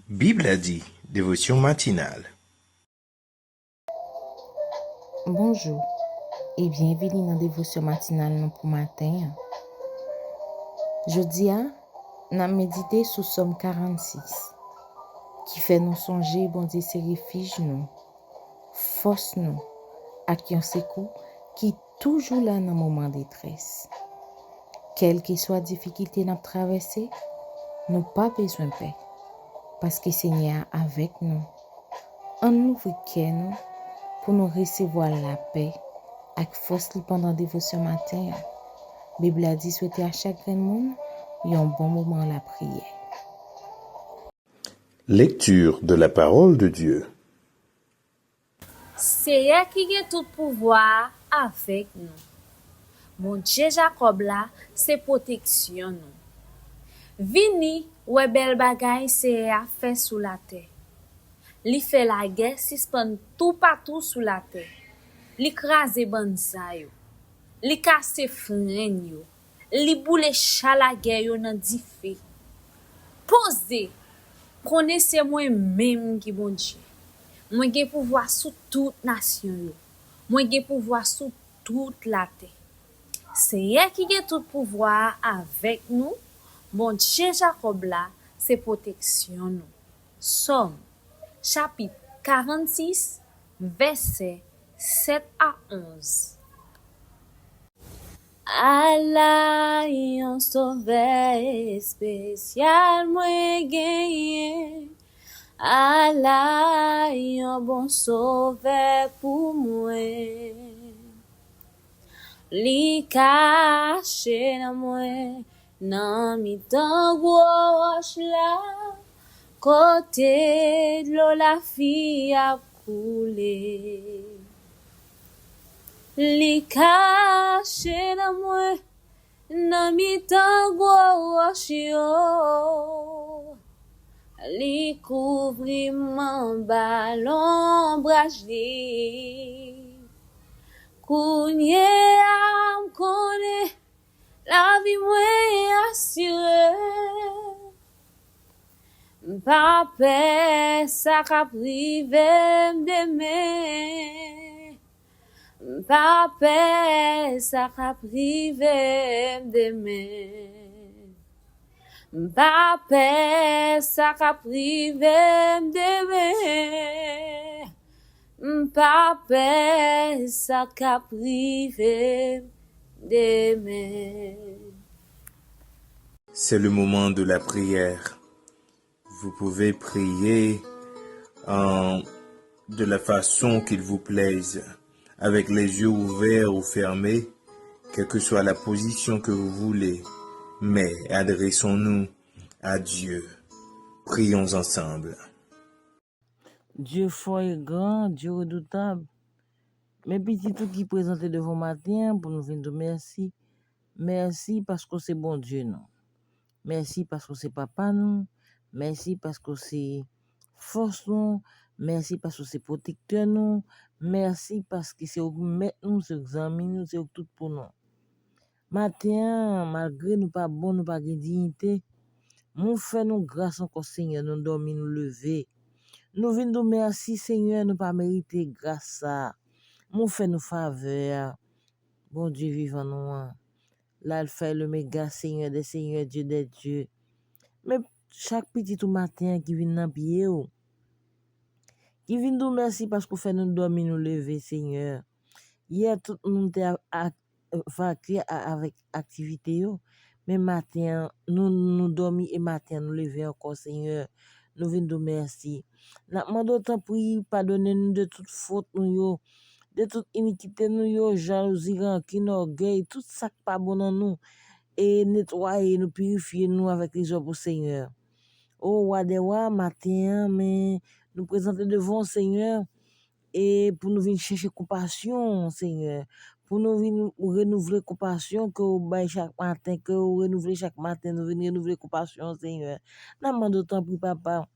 Bible a dit, dévotion matinale. Bonjour et bienvenue dans la dévotion matinale pour matin. Jeudi, nous avons médité sur Somme 46 qui fait nous songer, bon Dieu, c'est refuge nous, force nous, à qui on secoue, qui toujours là dans le moment de détresse. Quelle que soit la difficulté nous traverser, nous pas besoin de paix parce que Seigneur est avec nous. En nous nous pour nous recevoir la paix avec force pendant la dévotion matin. La Bible a dit souhaiter à chaque monde un bon moment la prière. Lecture de la parole de Dieu. C'est qui a tout pouvoir avec nous. Mon Dieu Jacob là, c'est protection nous. Vini ou bel bagay c'est à fait sous la terre. Li fait la guerre suspend tout partout sous la terre. Li crase banza yo. Li casse frein yo. Li boule chalage yo nan di fe. Posez. Connaissez moi même qui bon Dieu. Moi gen pouvoir sous toute nation yo. Moi gen pouvoir sous toute la terre. C'est qui a tout pouvoir avec nous. Bon Dieu Jacob là, c'est protection nous. Somme, chapitre 46, versets 7 à 11. Allah yon sauveur spécial moi gagné. Allah yon bon sauveur pour moi. Li caché nan mwen nan mi tan gwoch la, kote d'lo la fi ap koule. Li caché nan mwen nan mi tan gwoch yo, li kouvri man ba l'ombraj li. Kounye am kone, la vi mwen assuré. Pa pe sa ka prive m'deme. Pa pe sa ka prive m'deme. Pa pe sa ka prive m'deme. M'pape sa ka prive d'aimer. C'est le moment de la prière. Vous pouvez prier de la façon qu'il vous plaise, avec les yeux ouverts ou fermés, quelle que soit la position que vous voulez. Mais adressons-nous à Dieu. Prions ensemble. Dieu fort et grand, Dieu redoutable. Mes petits tout qui présentent devant matin pour nous venir de merci. Merci parce que c'est bon Dieu, non. Merci parce que c'est papa, non. Merci parce que c'est force, non. Merci parce que c'est protecteur, non. Merci parce que c'est mettre nous, c'est examen, nous, c'est tout pour nous. Matin, malgré nous pas bon, nous pas de dignité, nous faisons grâce encore Seigneur, nous dormir, nous lever. Nous venons de merci Seigneur, nous pas mériter grâce à. Nous fait nos faveurs. Bon Dieu vivant nous. L'alpha et l'oméga, Seigneur des seigneurs, Dieu des dieux. Mais chaque petit tout matin qui vient dans pied, qui vient nous merci parce qu'on fait nous dormir, nous lever, Seigneur. Hier, tout le monde était vaqué avec activité. Mais matin, nous dormons et matin, nous lever encore, Seigneur. Nous venons de merci. Nous demandons autant pour pardonner-nous de toute faute, nous, de toute iniquité, nous, jalousie, rancune, orgueil, tout ça qui n'est pas bon en nous. Et nettoyer, nous purifier, nous, avec les œuvres, Seigneur. Oh, roi des rois, matin, mais nous présenter devant, Seigneur, et pour nous venir chercher compassion, Seigneur. Pour nous venir renouveler compassion que vous baillez chaque matin, que vous renouvelez chaque matin, nous venir renouveler compassion, Seigneur. Nous demandons autant pour papa.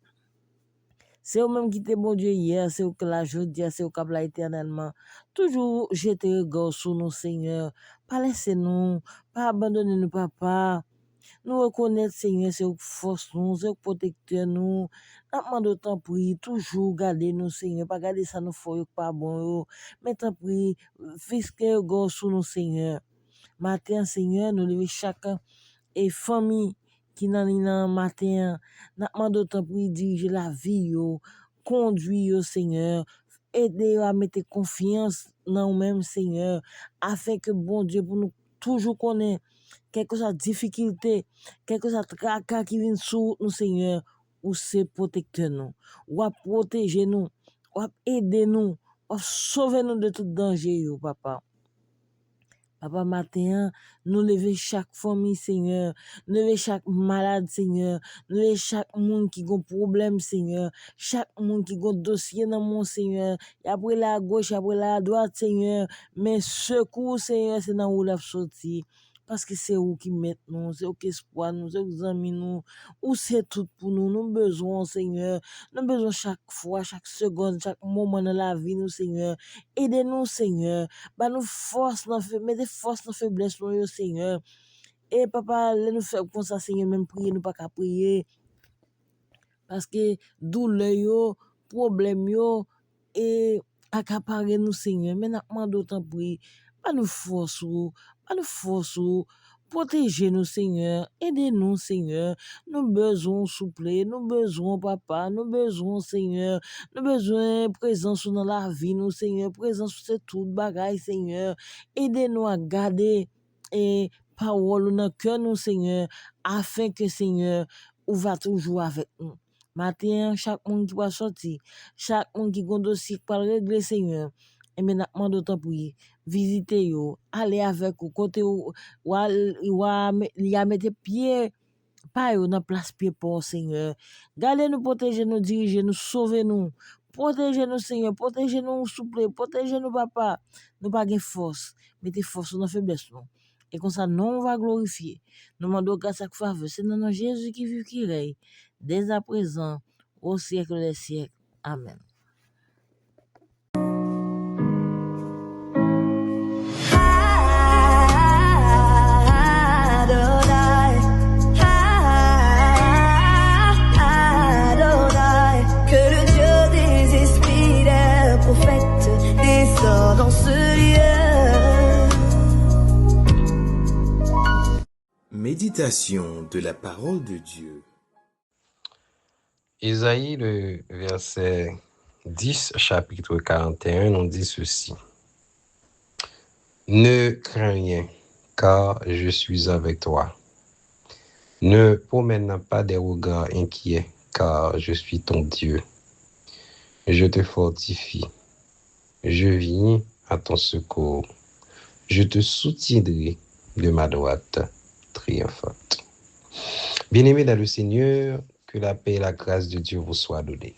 C'est vous-même qui était bon Dieu hier, c'est vous que la journée, c'est vous qui avez éternellement. Toujours jeter regard sur nous, Seigneur. Pas laisser nous, pas abandonner nous, papa. Nous reconnaître, Seigneur, c'est force nous, c'est protecteur nous. N'a demandé autant prier, toujours garder nous, Seigneur. Pas garder ça nous faut pas bon, yo. Mais tant prier, fisque go sous nous, Seigneur. Matin, Seigneur, nous lever chacun et famille qui nan matin. N'a demandé autant prier, diriger la vie, yo. Conduire, yo, Seigneur. Aider à mettre confiance dans nous-mêmes, Seigneur. Afin que, bon Dieu, pour nous toujours connaître quelle que soit la difficulté, quel que soit le tracas qui vient sur nous, Seigneur, ou c'est protecteur nous, ou à protéger nous, ou à aider nous, ou à sauver nous de tout danger, yo, papa. Papa, matin, nous lever chaque famille, Seigneur. Nous lever chaque malade, Seigneur. Nous lever chaque monde qui a un problème, Seigneur. Chaque monde qui a un dossier dans mon Seigneur. Et après la gauche, après la droite, Seigneur. Mais secours, Seigneur, c'est dans où la sortie. Parce que c'est où qui met nous, c'est où qui espoir nous, c'est où qui amis nous, où c'est tout pour nous. Nous avons besoin, Seigneur. Nous avons besoin chaque fois, chaque seconde, chaque moment dans la vie, nous, Seigneur. Aidez-nous, Seigneur. Bah nous force, mettez force dans faiblesse, nous, Seigneur. Et papa, laisse nous faire comme ça, Seigneur, même prier, nous pas qu'à prier. Parce que douleur, yo, problème, yo, et accaparer nous, Seigneur. Mais nous demandons d'autant prier. Pas nous force, pas nous force, protégez-nous, Seigneur. Aidez-nous, Seigneur. Nous besoin souple, nous besoin papa, nous besoin, Seigneur. Nous besoin présence dans la vie, nous, Seigneur. Présence c'est tout bagaille, Seigneur. Aidez-nous à garder et parole dans le cœur, nous, Seigneur, afin que, Seigneur, ou va toujours avec nous. Matin, chaque monde qui va sortir, chaque monde qui a un dossier pour régler, Seigneur. Et maintenant, demande autant prier. Visitez yo, allez avec vous, côté ou y a mettre pied, pas yo dans place pied pour Seigneur. Gardez nous, protéger nous, diriger nous, sauver nous. Protégez nous, Seigneur, protégez nous, souple, protégez nous, papa. Nous pas de force, mettez force dans faiblesse nous. Et comme ça, nous, on va glorifier. Nous demandons grâce à faveur. C'est dans Jésus qui vit, qui règne, dès à présent, au siècle des siècles. Amen. Dans ce lieu. Méditation de la parole de Dieu. Ésaïe, le verset 10, chapitre 41, nous dit ceci. Ne crains rien, car je suis avec toi. Ne promène pas des regards inquiets, car je suis ton Dieu. Je te fortifie. Je viens à ton secours. Je te soutiendrai de ma droite triomphante. Bien-aimés dans le Seigneur, que la paix et la grâce de Dieu vous soient données.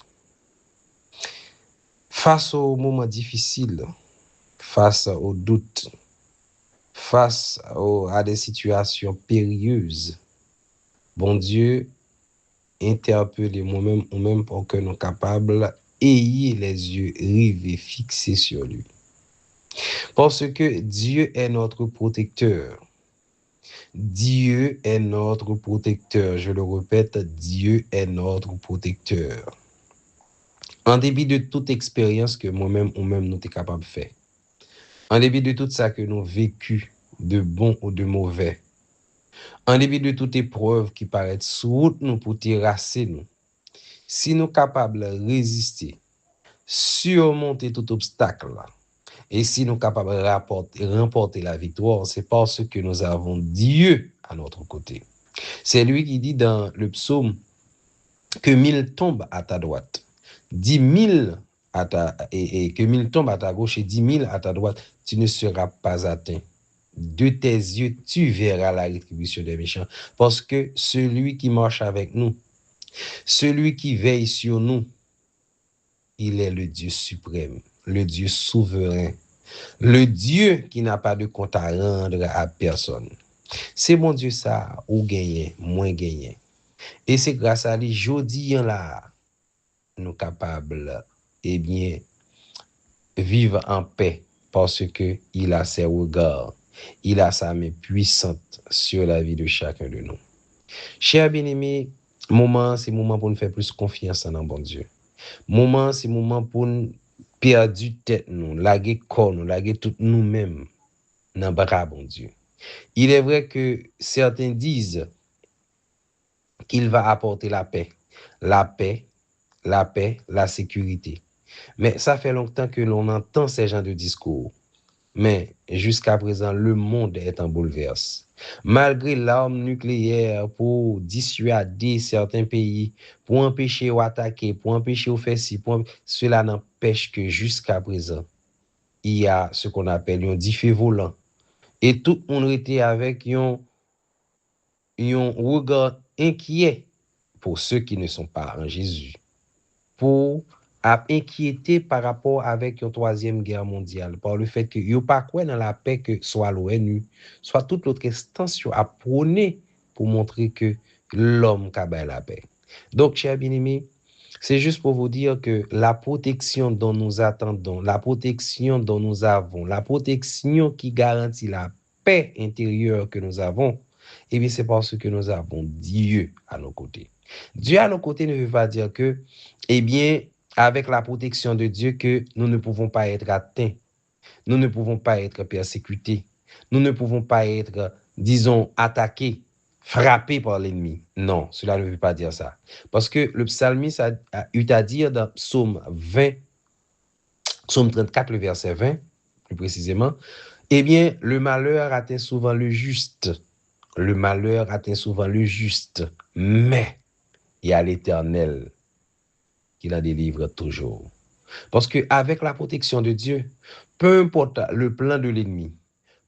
Face aux moments difficiles, face aux doutes, face à des situations périlleuses, bon Dieu, interpellez-moi ou même pour que nous sommes capables, ayez les yeux rivés, fixés sur lui. Parce que Dieu est notre protecteur. Dieu est notre protecteur. Je le répète, Dieu est notre protecteur. En dépit de toute expérience que moi-même ou même nous sommes capables de faire, en dépit de tout ça que nous avons vécu, de bon ou de mauvais, en dépit de toute épreuve qui paraît sur route nous pour terrasser nous, si nous sommes capables de résister, surmonter tout obstacle, et si nous sommes capables de remporter la victoire, c'est parce que nous avons Dieu à notre côté. C'est lui qui dit dans le psaume que 1000 tombent à ta droite, 10 000 et que 1000 tombent à ta gauche et 10 000 à ta droite, tu ne seras pas atteint. De tes yeux, tu verras la rétribution des méchants. Parce que celui qui marche avec nous, celui qui veille sur nous, il est le Dieu suprême, le Dieu souverain, le Dieu qui n'a pas de compte à rendre à personne. C'est mon Dieu ça, ou gagné, moins gagné. Et c'est grâce à lui, jodi là, nous capables, eh bien, vivre en paix, parce que il a ses regards, il a sa main puissante sur la vie de chacun de nous. Chers bien-aimés, moment, c'est moment pour nous faire plus confiance en bon Dieu. Moment, c'est moment pour nous perdre du tête, nous, laguer corps, nous, laguer tout nous-mêmes dans le bras, bon Dieu. Il est vrai que certains disent qu'il va apporter la paix, la sécurité. Mais ça fait longtemps que l'on entend ces genres de discours. Mais jusqu'à présent, le monde est en bouleverse. Malgré l'arme nucléaire pour dissuader certains pays, pour empêcher ou attaquer, pour empêcher ou faire ci, cela n'empêche que jusqu'à présent, il y a ce qu'on appelle un diffé volant. Et tout le monde était avec un regard inquiet pour ceux qui ne sont pas en Jésus, pour inquiéter par rapport avec la troisième guerre mondiale, par le fait que n'y a pas quoi dans la paix que soit l'ONU, soit toute l'autre instance à prôner pour montrer que l'homme a la paix. Donc, chers bien-aimés, c'est juste pour vous dire que la protection dont nous attendons, la protection dont nous avons, la protection qui garantit la paix intérieure que nous avons, eh bien, c'est parce que nous avons Dieu à nos côtés. Dieu à nos côtés ne veut pas dire que, eh bien, avec la protection de Dieu, que nous ne pouvons pas être atteints, nous ne pouvons pas être persécutés, nous ne pouvons pas être, disons, attaqués, frappés par l'ennemi. Non, cela ne veut pas dire ça. Parce que le psalmiste a eu à dire dans Psaume 34, le verset 20, plus précisément, eh bien, le malheur atteint souvent le juste. Le malheur atteint souvent le juste, mais il y a l'Éternel qui la délivre toujours. Parce qu'avec la protection de Dieu, peu importe le plan de l'ennemi,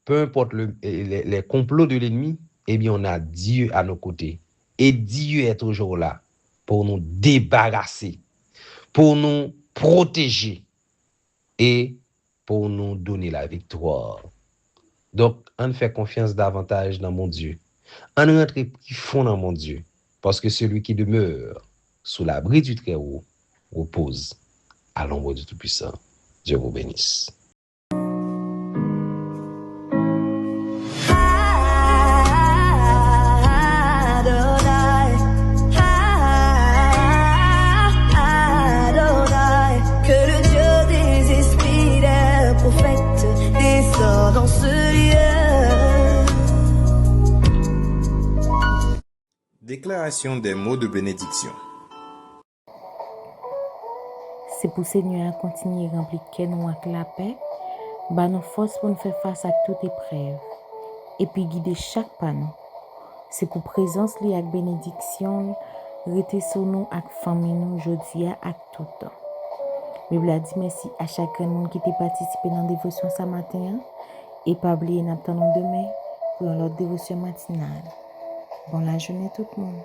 peu importe les complots de l'ennemi, eh bien, on a Dieu à nos côtés. Et Dieu est toujours là pour nous débarrasser, pour nous protéger et pour nous donner la victoire. Donc, on fait confiance davantage dans mon Dieu. On rentre plus fond dans mon Dieu. Parce que celui qui demeure sous l'abri du Très-Haut repose à l'ombre du Tout-Puissant. Dieu vous bénisse. Déclaration des mots de bénédiction. C'est pour Seigneur à continuer à remplir nous avec la paix, bah nos forces pour nous faire face à toute épreuve, et puis guider chaque pas nous. C'est pour présence li avec bénédiction, rester sur nous avec famille nous aujourd'hui avec tout temps. Bible a dit merci à chaque monde qui a participé dans la dévotion ce matin, et pas oublier n'attendons demain pour notre dévotion matinale. Bonne la journée tout le monde.